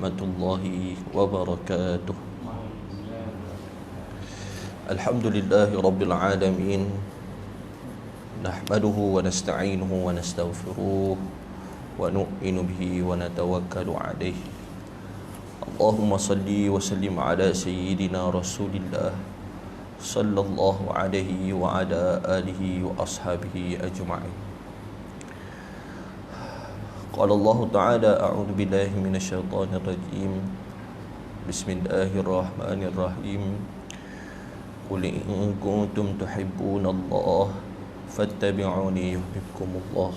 warahmatullahi wabarakatuh. Alhamdulillahi rabbil alamin. Nahmaduhu wa nasta'inuhu wa nastaghfiruh wa nu'minu bihi wa natawakkalu alaihi. Allahumma salli wa sallim ala sayyidina Rasulillah sallallahu alaihi wa ala alihi wa ashabihi ajma'in. Qala Allah Ta'ala a'udzu billahi minasyaitonir rajim. Bismillahirrahmanirrahim. Qul in kuntum tuhibbunallaha fattabi'uni yuhibbukumullah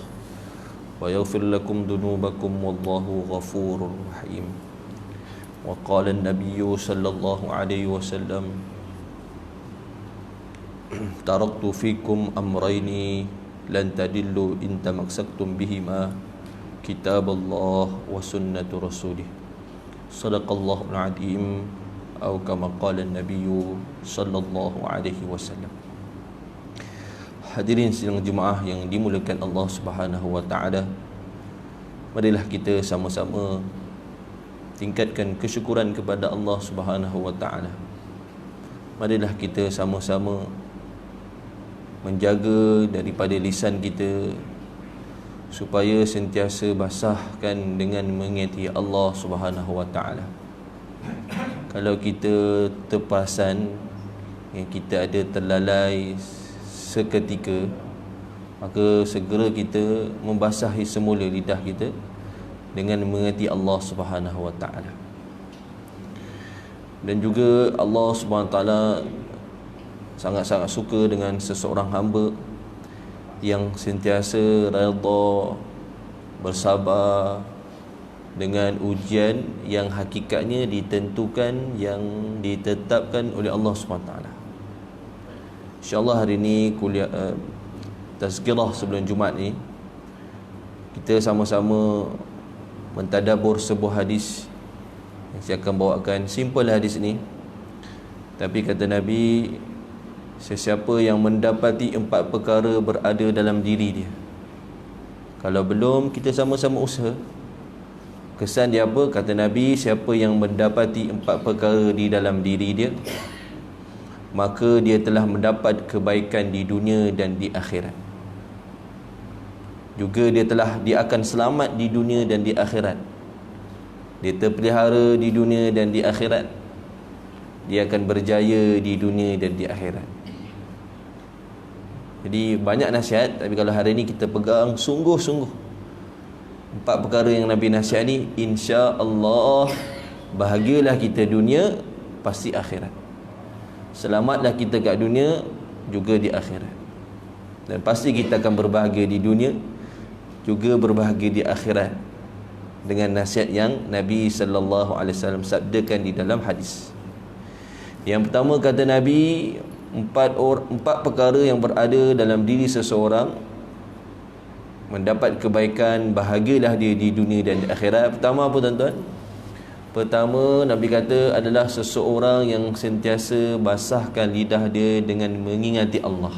wa yaghfir lakum dhunubakum wallahu ghafurur rahim. Wa qala an-nabiyyu sallallahu alaihi wasallam, taraktu fikum amrayni lan tadillu in tamassaktum bihima, kitabullah wa sunnatu rasulih. Sadaqallahul azim, atau kama qala an-nabiyyu sallallahu alaihi wasallam. Hadirin sidang jemaah yang dimuliakan Allah Subhanahu wa taala, marilah kita sama-sama tingkatkan kesyukuran kepada Allah Subhanahu wa taala. Marilah kita sama-sama menjaga daripada lisan kita supaya sentiasa basahkan dengan mengingati Allah Subhanahu wa taala. Kalau kita terperasan yang kita ada terlalai seketika, maka segera kita membasahi semula lidah kita dengan mengingati Allah Subhanahu wa taala. Dan juga Allah Subhanahu wa taala sangat-sangat suka dengan seseorang hamba yang sentiasa redha, bersabar dengan ujian yang hakikatnya ditentukan, yang ditetapkan oleh Allah SWT. InsyaAllah hari ini kuliah tazkirah sebelum Jumaat ni, kita sama-sama mentadabbur sebuah hadis yang saya akan bawakan. Simple hadis ni, tapi kata Nabi, sesiapa yang mendapati 4 perkara berada dalam diri dia, kalau belum, kita sama-sama usaha. Kesan dia apa? Kata Nabi, siapa yang mendapati 4 perkara di dalam diri dia, maka dia telah mendapat kebaikan di dunia dan di akhirat. Juga dia akan selamat di dunia dan di akhirat. Dia terpelihara di dunia dan di akhirat. Dia akan berjaya di dunia dan di akhirat. Jadi banyak nasihat, tapi kalau hari ini kita pegang sungguh-sungguh 4 perkara yang Nabi nasihat ni, insya-Allah bahagialah kita dunia, pasti akhirat. Selamatlah kita kat dunia juga di akhirat. Dan pasti kita akan berbahagia di dunia juga berbahagia di akhirat dengan nasihat yang Nabi sallallahu alaihi wasallam sabdakan di dalam hadis. Yang pertama kata Nabi, 4 perkara yang berada dalam diri seseorang mendapat kebaikan, bahagialah dia di dunia dan di akhirat. Pertama apa tuan-tuan? Pertama, Nabi kata adalah seseorang yang sentiasa basahkan lidah dia dengan mengingati Allah.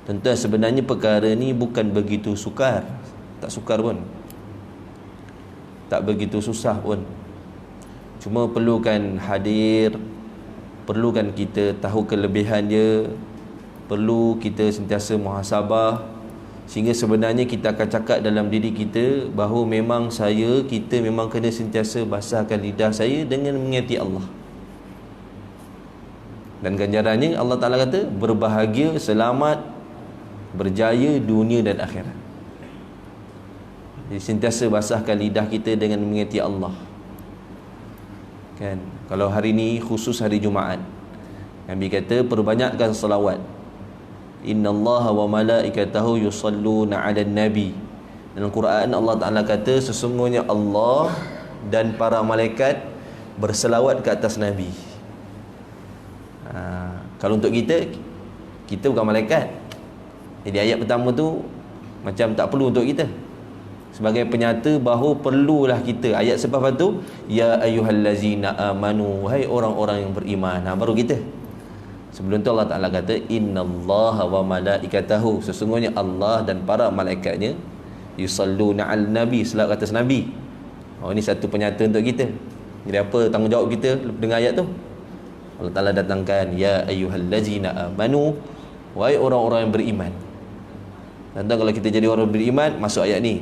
Tuan-tuan, sebenarnya perkara ni bukan begitu sukar. Tak sukar pun, tak begitu susah pun. Cuma perlukan hadir, perlukan kita tahu kelebihan dia, perlu kita sentiasa muhasabah, sehingga sebenarnya kita akan cakap dalam diri kita bahawa memang kita memang kena sentiasa basahkan lidah saya dengan mengingati Allah. Dan ganjarannya Allah Ta'ala kata berbahagia, selamat, berjaya dunia dan akhirat. Jadi sentiasa basahkan lidah kita dengan mengingati Allah. Kan? Kalau hari ni khusus hari Jumaat, Nabi kata perbanyakkan selawat. Innallaha wa malaikatahu yusalluna 'alan nabi. Dalam Quran Allah Ta'ala kata sesungguhnya Allah dan para malaikat berselawat ke atas Nabi. Kalau untuk kita bukan malaikat. Jadi ayat pertama tu macam tak perlu untuk kita, sebagai penyata bahawa perlulah kita. Ayat sebab tu, ya ayyuhallazina amanu, wahai orang-orang yang beriman. Baru kita. Sebelum tu Allah Ta'ala kata innallaha wa malaikatahu, sesungguhnya Allah dan para malaikatnya yusalluna 'alan nabi, salat atas Nabi. Ini satu penyata untuk kita. Jadi apa tanggungjawab kita dengan ayat tu? Allah Ta'ala datangkan, ya ayyuhallazina amanu, wahai orang-orang yang beriman. Tentang kalau kita jadi orang beriman, masuk ayat ni.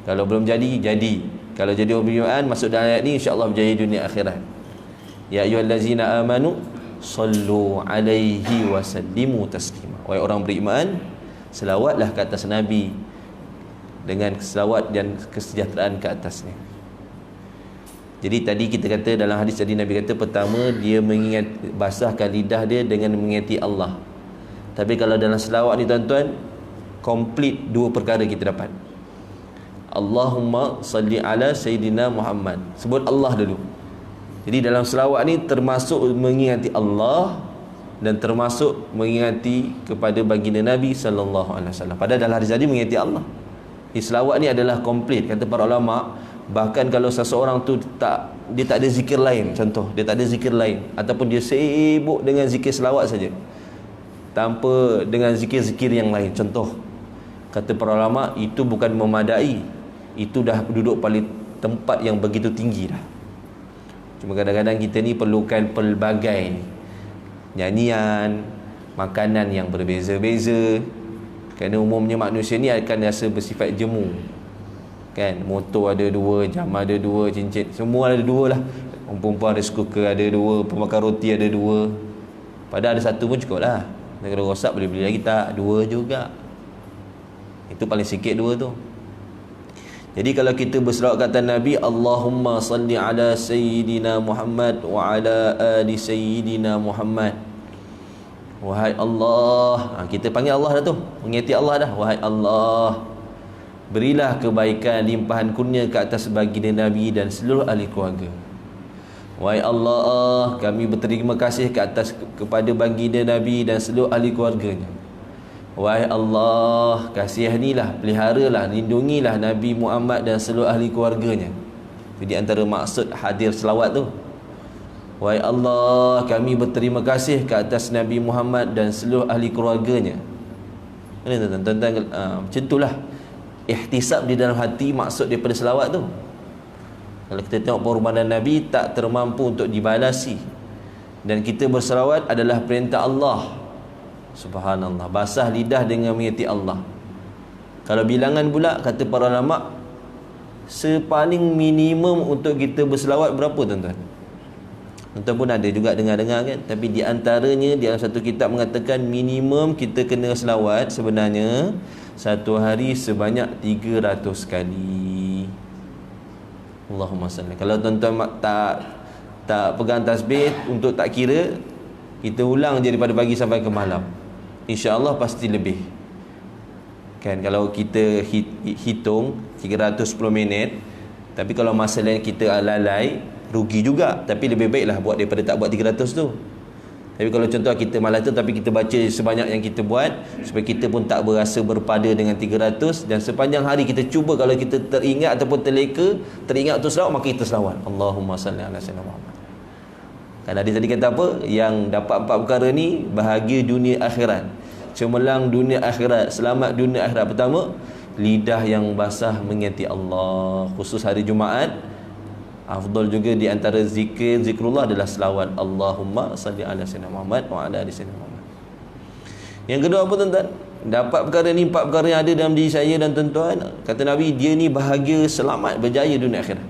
Kalau belum jadi, jadi. Kalau jadi orang beriman, masuk dalam ayat ni, insya-Allah berjaya dunia akhirat. Ya ayyuhallazina amanu sallu alaihi wa sallimu taslima. Wahai orang beriman, selawatlah ke atas Nabi dengan selawat dan kesejahteraan ke atasnya. Jadi tadi kita kata dalam hadis tadi Nabi kata pertama dia mengingat, basahkan lidah dia dengan mengingati Allah. Tapi kalau dalam selawat ni tuan-tuan, komplit dua perkara kita dapat. Allahumma salli ala Sayyidina Muhammad. Sebut Allah dulu. Jadi dalam selawat ni termasuk mengingati Allah dan termasuk mengingati kepada baginda Nabi sallallahu alaihi wasallam. Padahal dalam hadis tadi mengingati Allah. Selawat ni adalah komplit, kata para ulama. Bahkan kalau seseorang tu dia tak ada zikir lain, contoh dia tak ada zikir lain, ataupun dia sibuk dengan zikir selawat saja tanpa dengan zikir-zikir yang lain, contoh, kata para ulama, itu bukan memadai, itu dah duduk paling tempat yang begitu tinggi dah. Cuma kadang-kadang kita ni perlukan pelbagai nyanyian, makanan yang berbeza-beza. Kerana umumnya manusia ni akan rasa bersifat jemu, kan? Motor ada dua, jam ada dua, cincin semua ada dua lah. Perempuan rice cooker ada dua, pemakan roti ada dua. Padahal ada satu pun cukup lah. Kalau rosak boleh beli lagi, tak, dua juga. Itu paling sikit dua tu. Jadi kalau kita berselawat kata Nabi, Allahumma salli ala Sayyidina Muhammad wa ala ali Sayyidina Muhammad. Wahai Allah, kita panggil Allah dah tu, mengingati Allah dah. Wahai Allah, berilah kebaikan limpahan kurnia ke atas baginda Nabi dan seluruh ahli keluarga. Wahai Allah, kami berterima kasih ke atas kepada baginda Nabi dan seluruh ahli keluarganya. Wahai Allah, kasihanilah, peliharalah, lindungilah Nabi Muhammad dan seluruh ahli keluarganya. Jadi antara maksud hadir selawat tu. Wahai Allah, kami berterima kasih ke atas Nabi Muhammad dan seluruh ahli keluarganya. Ini tuan-tuan, macam itulah ihtisab di dalam hati maksud daripada selawat tu. Kalau kita tengok pengorbanan Nabi tak termampu untuk dibalasi, dan kita berselawat adalah perintah Allah. Subhanallah, basah lidah dengan mengingati Allah. Kalau bilangan pula, kata para ulama, sepaling minimum untuk kita berselawat berapa tuan-tuan? Tuan-tuan pun ada juga dengar-dengar kan. Tapi di antaranya, di dalam satu kitab mengatakan minimum kita kena selawat sebenarnya satu hari sebanyak 300 kali. Allahumma salli. Kalau tuan-tuan tak pegang tasbih untuk tak kira, kita ulang je daripada pagi sampai ke malam, insya-Allah pasti lebih. Kan kalau kita hitung 310 minit, tapi kalau masa lain kita lalai, rugi juga. Tapi lebih baiklah buat daripada tak buat 300 tu. Tapi kalau contoh kita malas tu, tapi kita baca sebanyak yang kita buat, supaya kita pun tak berasa berpada dengan 300. Dan sepanjang hari kita cuba, kalau kita teringat ataupun teringat tu selawat, maka kita selawat Allahumma salli ala sayyidina Muhammad. Kan hadis tadi kata apa? Yang dapat 4 perkara ni bahagia dunia akhirat, cemerlang dunia akhirat, selamat dunia akhirat. Pertama, lidah yang basah mengingati Allah, khusus hari Jumaat. Afdal juga di antara zikrullah adalah selawat Allahumma salli ala sayyidina Muhammad wa ala ali sayyidina Muhammad. Yang kedua apa tuan-tuan? Dapat perkara ni, 4 perkara yang ada dalam diri saya dan tuan-tuan, kata Nabi, dia ni bahagia, selamat, berjaya dunia akhirat.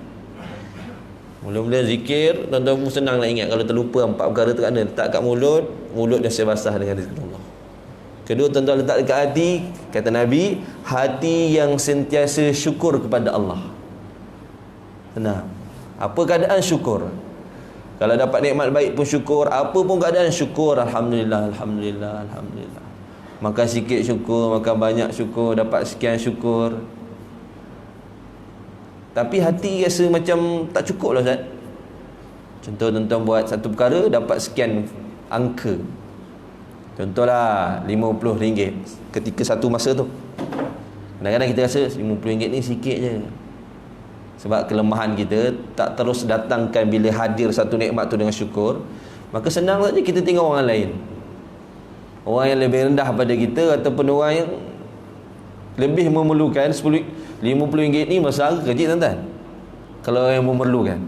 Mula-mula zikir, tuan-tuan pun senang nak ingat. Kalau terlupa 4 perkara tu, kena letak kat mulut dah saya basah dengan zikrullah. Kedua, tuan-tuan letak dekat hati, kata Nabi, hati yang sentiasa syukur kepada Allah. Tenang. Apa keadaan syukur? Kalau dapat nikmat baik pun syukur, apa pun keadaan syukur. Alhamdulillah, alhamdulillah, alhamdulillah. Makan sikit syukur, makan banyak syukur, dapat sekian syukur. Tapi hati rasa macam tak cukup lah Ustaz. Contoh tuan-tuan buat satu perkara, dapat sekian angka. Contohlah RM50 ketika satu masa tu. Kadang-kadang kita rasa RM50 ni sikit je. Sebab kelemahan kita tak terus datangkan bila hadir satu nikmat tu dengan syukur. Maka senang saja kita tengok orang lain, orang yang lebih rendah pada kita, ataupun orang yang lebih memerlukan. RM50 ni masalah kecil tuan-tuan. Kalau yang memerlukan.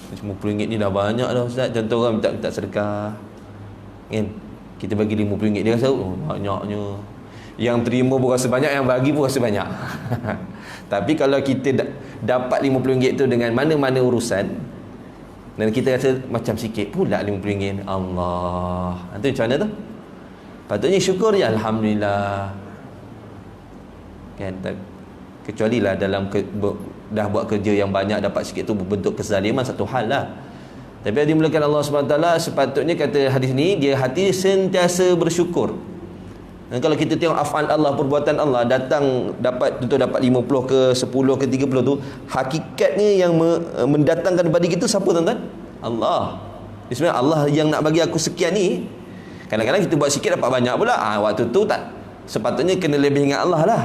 RM50 ni dah banyak dah Ustaz. Contoh orang minta sedekah kan, kita bagi RM50, dia rasa banyaknya. Yang terima pun rasa banyak, yang bagi pun rasa banyak. Tapi kalau kita dapat RM50 tu dengan mana-mana urusan, dan kita rasa macam sikit pula RM50, Allah, itu macam mana tu? Patutnya syukur je, Alhamdulillah kan. Kecuali lah dalam dah buat kerja yang banyak, dapat sikit tu berbentuk kezaliman, satu hal lah. Tapi yang dimulakan Allah SWT, sepatutnya kata hadis ni, dia hati sentiasa bersyukur. Dan kalau kita tengok af'al Allah, perbuatan Allah, datang dapat tentu dapat 50 ke 10 ke 30 tu, hakikatnya yang mendatangkan kepada kita siapa tuan-tuan? Allah. Sebenarnya Allah yang nak bagi aku sekian ni. Kadang-kadang kita buat sikit dapat banyak pula. Waktu tu tak, sepatutnya kena lebih ingat Allah lah.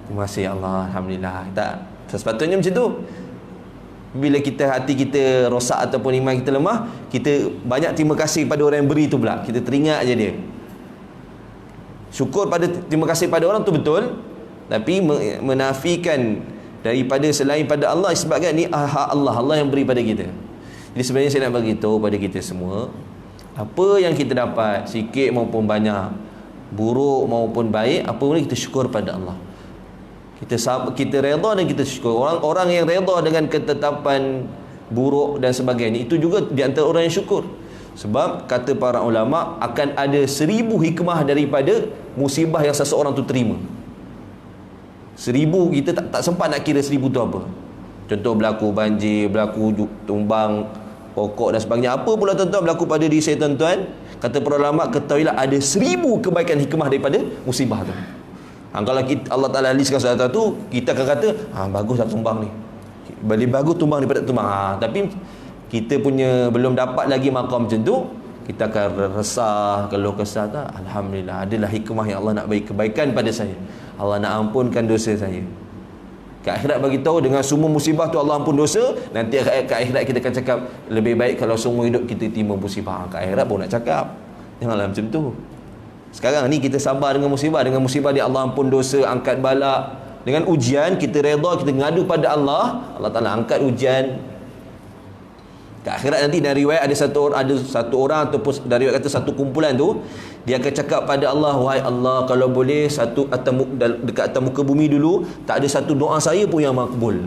Terima kasih Allah, Alhamdulillah. Tak, sepatutnya macam tu. Bila kita, hati kita rosak ataupun iman kita lemah, kita banyak terima kasih pada orang yang beri tu pula. Kita teringat je dia. Syukur pada, terima kasih pada orang tu betul, tapi menafikan daripada selain pada Allah, sebabkan ni hak Allah, Allah yang beri pada kita. Jadi sebenarnya saya nak bagi tahu pada kita semua, apa yang kita dapat, sikit maupun banyak, buruk maupun baik, apa pun kita syukur pada Allah. Kita redha dan kita syukur. Orang yang redha dengan ketetapan buruk dan sebagainya, itu juga di antara orang yang syukur. Sebab kata para ulama, akan ada 1000 hikmah daripada musibah yang seseorang tu terima. 1000, kita tak sempat nak kira 1000 tu apa. Contoh berlaku banjir, berlaku tumbang pokok dan sebagainya, apa pula tuan-tuan berlaku pada diri saya tuan-tuan, kata para ulama, ketahuilah ada 1000 kebaikan hikmah daripada musibah tu. Kalau Allah Ta'ala listkan sesuatu tu, kita akan kata baguslah tumbang ni, lebih bagus tumbang daripada tumbang. Tapi kita punya belum dapat lagi maqam macam tu, kita akan resah, keluh kesah. Tak, Alhamdulillah, adalah hikmah yang Allah nak bagi kebaikan pada saya. Allah nak ampunkan dosa saya. Kat akhirat bagi tahu, dengan semua musibah tu Allah ampun dosa. Nanti kat akhirat kita akan cakap, lebih baik kalau semua hidup kita terima musibah. Kat akhirat pun nak cakap, janganlah macam tu. Sekarang ni kita sabar dengan musibah dia Allah ampun dosa, angkat bala. Dengan ujian kita redha, kita ngadu pada Allah, Allah Ta'ala angkat ujian. Kat akhirat nanti dari riwayat ada satu orang ataupun dari riwayat kata satu kumpulan tu, dia akan cakap pada Allah, wahai Allah, kalau boleh dekat atas muka bumi dulu tak ada satu doa saya pun yang makbul.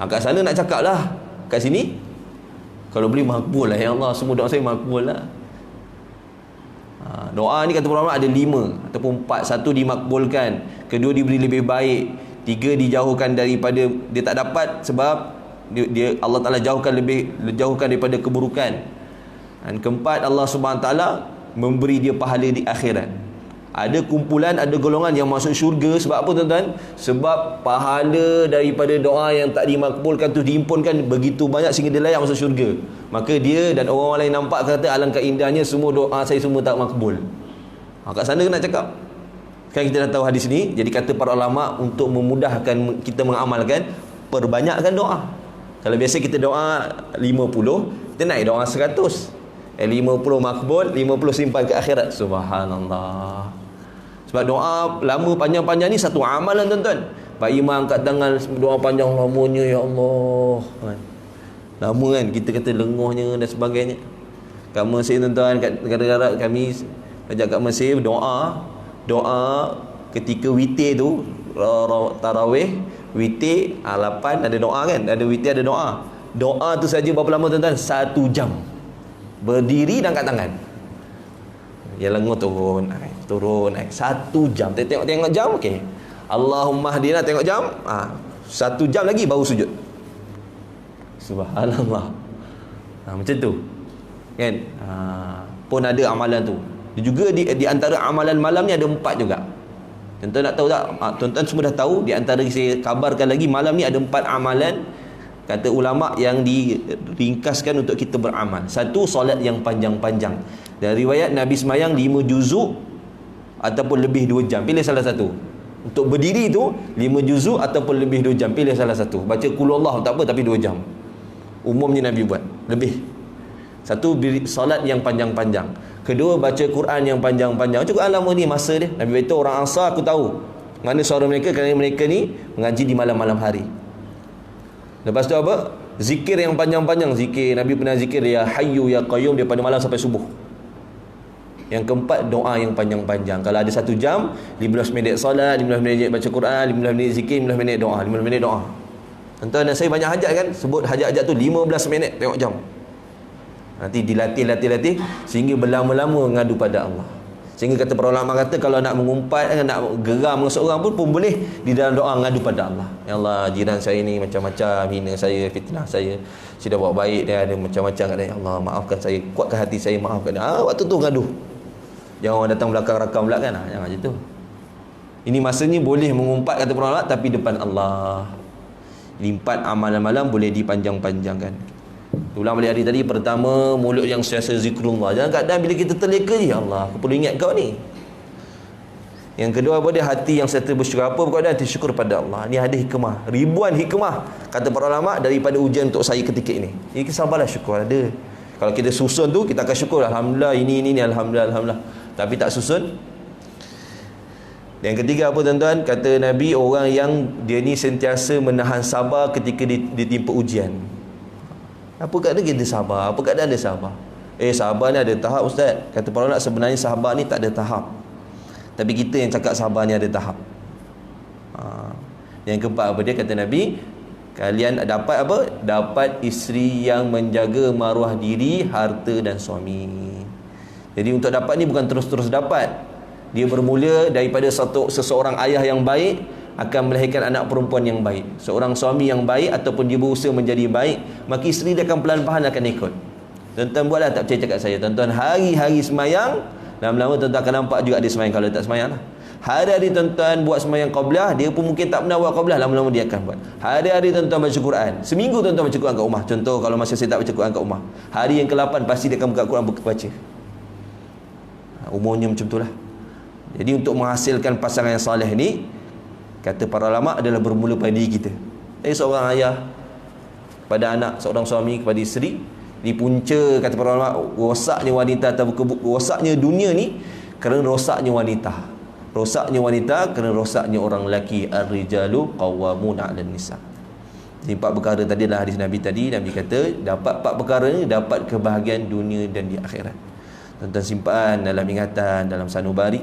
Kat sana nak cakap lah, kat sini kalau boleh makbul lah ya Allah, semua doa saya makbul lah. Doa ni kata ulama ada 5 ataupun 4. 1 dimakbulkan, kedua diberi lebih baik, 3 dijauhkan daripada, dia tak dapat sebab dia Allah Ta'ala jauhkan daripada keburukan, dan keempat, Allah Subhanahu Ta'ala memberi dia pahala di akhirat. Ada kumpulan, ada golongan yang masuk syurga. Sebab apa tuan-tuan? Sebab pahala daripada doa yang tak dimakbulkan tu diimpunkan begitu banyak sehingga dia layak masuk syurga. Maka dia dan orang lain nampak, kata alangkah indahnya semua doa saya semua tak makbul. Kat sana nak cakap. Sekarang kita dah tahu hadis ni. Jadi kata para ulama, untuk memudahkan kita mengamalkan, perbanyakkan doa. Kalau biasa kita doa 50, kita naik doa 100. 50 makbul, 50 simpan ke akhirat. Subhanallah. Sebab doa lama panjang-panjang ni satu amalan tuan-tuan. Pak Imam angkat tangan doa panjang lamanya, ya Allah kan. Lama kan, kita kata lenguhnya dan sebagainya. Kat Mesir tuan-tuan, kat negara-negara kami ajak kat Mesir, doa ketika witir tu, tarawih, witir 8 ada doa kan, ada witir ada doa. Doa tu saja berapa lama tuan-tuan? 1 jam. Berdiri dan angkat tangan. Ya lenguh turun naik 1 jam. Tengok jam, okey. Allahumma hdina, tengok jam, 1 jam lagi baru sujud. Subhanallah. Macam tu. Kan? Pun ada amalan tu. Juga di antara amalan malam ni ada 4 juga. Tuan-tuan nak tahu tak? Tuan-tuan semua dah tahu. Di antara saya kabarkan lagi, malam ni ada 4 amalan, kata ulama, yang diringkaskan untuk kita beramal. 1, solat yang panjang-panjang. Dari riwayat Nabi semayang 5 juzuk ataupun lebih 2 jam. Pilih salah satu. Untuk berdiri tu 5 juzuk ataupun lebih 2 jam. Pilih salah satu. Baca qul Allah tak apa, tapi 2 jam. Umumnya Nabi buat lebih. 1, solat yang panjang-panjang. Kedua, baca Quran yang panjang-panjang. Macam Quran lama ni masa dia. Nabi beritahu orang Ansar, aku tahu mana suara mereka, kerana mereka ni mengaji di malam-malam hari. Lepas tu apa? Zikir yang panjang-panjang. Zikir, Nabi pernah zikir ya Hayyu ya Qayyum daripada malam sampai subuh. Yang keempat, doa yang panjang-panjang. Kalau ada 1 jam, 15 minit solat, 15 minit baca Quran, 15 minit zikir, 15 minit doa, 15 minit doa. Tuan-tuan, saya banyak hajat kan, sebut hajat-hajat tu 15 minit, tengok jam. Nanti dilatih sehingga berlama-lama mengadu pada Allah. Sehingga kata para ulama kata kalau nak mengumpat, nak geram dengan seorang pun boleh di dalam doa mengadu pada Allah. Ya Allah, jiran saya ni macam-macam, hina saya, fitnah saya dah buat baik dia, ada macam-macam kat dia. Ya Allah, maafkan saya, kuatkan hati saya, maafkan dia. Waktu tu ngadu. Jangan orang datang belakang rakam pula kan. Jangan macam tu. Ini masanya boleh mengumpat kata para ulama, tapi depan Allah. 4 amalan malam boleh dipanjang-panjangkan. Ulang balik hari tadi, pertama mulut yang sentiasa zikrullah. Jangan kadang bila kita terleka, ya Allah, aku perlu ingat kau ni. Yang kedua apa dia? Hati yang sentiasa bersyukur. Apa perkara hati syukur pada Allah. Ni ada hikmah, ribuan hikmah kata para ulama daripada ujian untuk saya ketika ini. Ini sabarlah, syukur ada. Kalau kita susun tu, kita akan syukur, alhamdulillah ini alhamdulillah. Tapi tak susun. Yang ketiga apa tuan-tuan? Kata Nabi, orang yang dia ni sentiasa menahan sabar ketika ditimpa ujian. Apa keadaan kita sabar? Apa keadaan dia sabar? Sabar ni ada tahap ustaz. Kata para ulama sebenarnya sabar ni tak ada tahap. Tapi kita yang cakap sabar ni ada tahap. Yang keempat apa dia? Kata Nabi, kalian dapat apa? Dapat isteri yang menjaga maruah diri, harta dan suami. Jadi untuk dapat ni bukan terus-terus dapat. Dia bermula daripada seseorang ayah yang baik akan melahirkan anak perempuan yang baik. Seorang suami yang baik ataupun dia berusaha menjadi baik, maka isteri dia akan pelan-pelan akan ikut. Tuan-tuan buatlah, tak percaya cakap saya. Tuan-tuan hari-hari semayang, lama-lama tuan-tuan akan nampak juga dia semayang kalau tak semayang lah. Hari-hari tuan-tuan buat semayang qabliyah, dia pun mungkin tak pernah buat qabliyah, lama-lama dia akan buat. Hari-hari tuan-tuan baca Quran. Seminggu tuan-tuan baca Quran kat rumah. Contoh kalau masa saya tak baca Quran kat rumah, hari yang ke-8 pasti dia akan buka Quran baca. Umurnya macam itulah. Jadi untuk menghasilkan pasangan yang soleh ni, kata para ulama adalah bermula pada diri kita. Seorang ayah pada anak, seorang suami kepada isteri. Ini punca kata para ulama, rosaknya wanita atau rosaknya dunia ni kerana rosaknya wanita. Rosaknya wanita kerana rosaknya orang lelaki. Ar-rijalu qawwamuna 'alan nisa. Jadi 4 perkara tadi adalah hadis Nabi tadi. Nabi kata dapat 4 perkara ni dapat kebahagiaan dunia dan di akhirat. Tuan-tuan simpan dalam ingatan, dalam sanubari,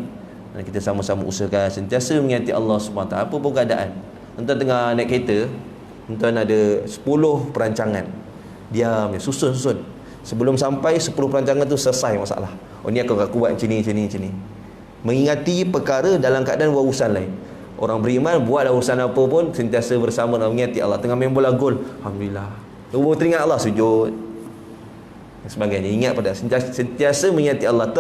dan kita sama-sama usahakan sentiasa mengingati Allah SWT. Apa pun keadaan, tuan-tuan tengah naik kereta, tuan-tuan ada 10 perancangan, diam, susun. Sebelum sampai 10 perancangan tu selesai masalah. Ni aku buat macam ni. Mengingati perkara dalam keadaan buat urusan lain. Orang beriman buatlah urusan apa pun sentiasa bersama dan mengingati Allah. Tengah main bola gol, alhamdulillah, teringat Allah, sujud dan sebagainya. Ingat pada sentiasa mengingati Allah.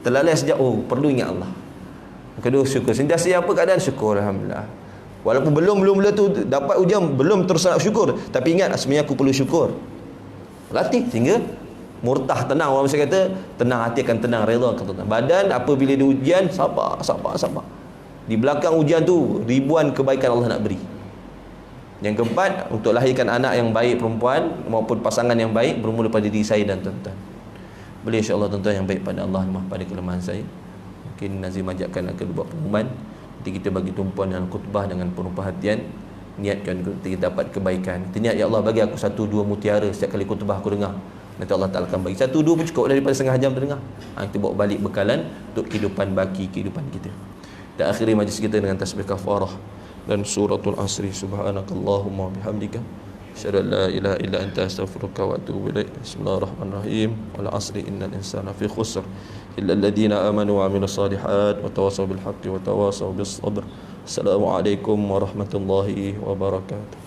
Terlalai sejak perlu ingat Allah. Kedua, syukur. Sentiasa apa keadaan? Syukur, alhamdulillah. Walaupun belum tu dapat ujian, belum terus nak syukur, tapi ingat sebenarnya aku perlu syukur. Latih sehingga murtah, tenang. Orang mesti kata tenang, hati akan tenang, redha akan tenang. Badan apabila dia ujian, sabar. Di belakang ujian tu ribuan kebaikan Allah nak beri. Yang keempat, untuk lahirkan anak yang baik, perempuan maupun pasangan yang baik, bermula pada diri saya dan tuan-tuan. Boleh insya-Allah tuan-tuan yang baik pada Allah, maaf pada kelemahan saya. Mungkin Nazim ajakkan akan buat pengumuman. Nanti kita bagi tumpuan dalam khutbah dengan penuh perhatian. Niatkan kita dapat kebaikan. Kita niat, ya Allah bagi aku 1-2 mutiara setiap kali khutbah aku dengar. Nanti Allah Ta'ala akan bagi 1-2 pun cukup daripada setengah jam terdengar. Kita bawa balik bekalan untuk kehidupan baki kehidupan kita. Dan akhiri majlis kita dengan tasbih kafarah dan suratul asri. Subhanakallahumma bihamdika asyhadu an la ilaha illa anta astaghfiruka wa atubu ilaik. Bismillahirrahmanirrahim. Wal 'asri innal insana fi khusr illa alladhina amanu wa 'amilus solihat wa tawassaw bil haqqi wa tawassaw bis sabr. Assalamualaikum warahmatullahi wabarakatuh.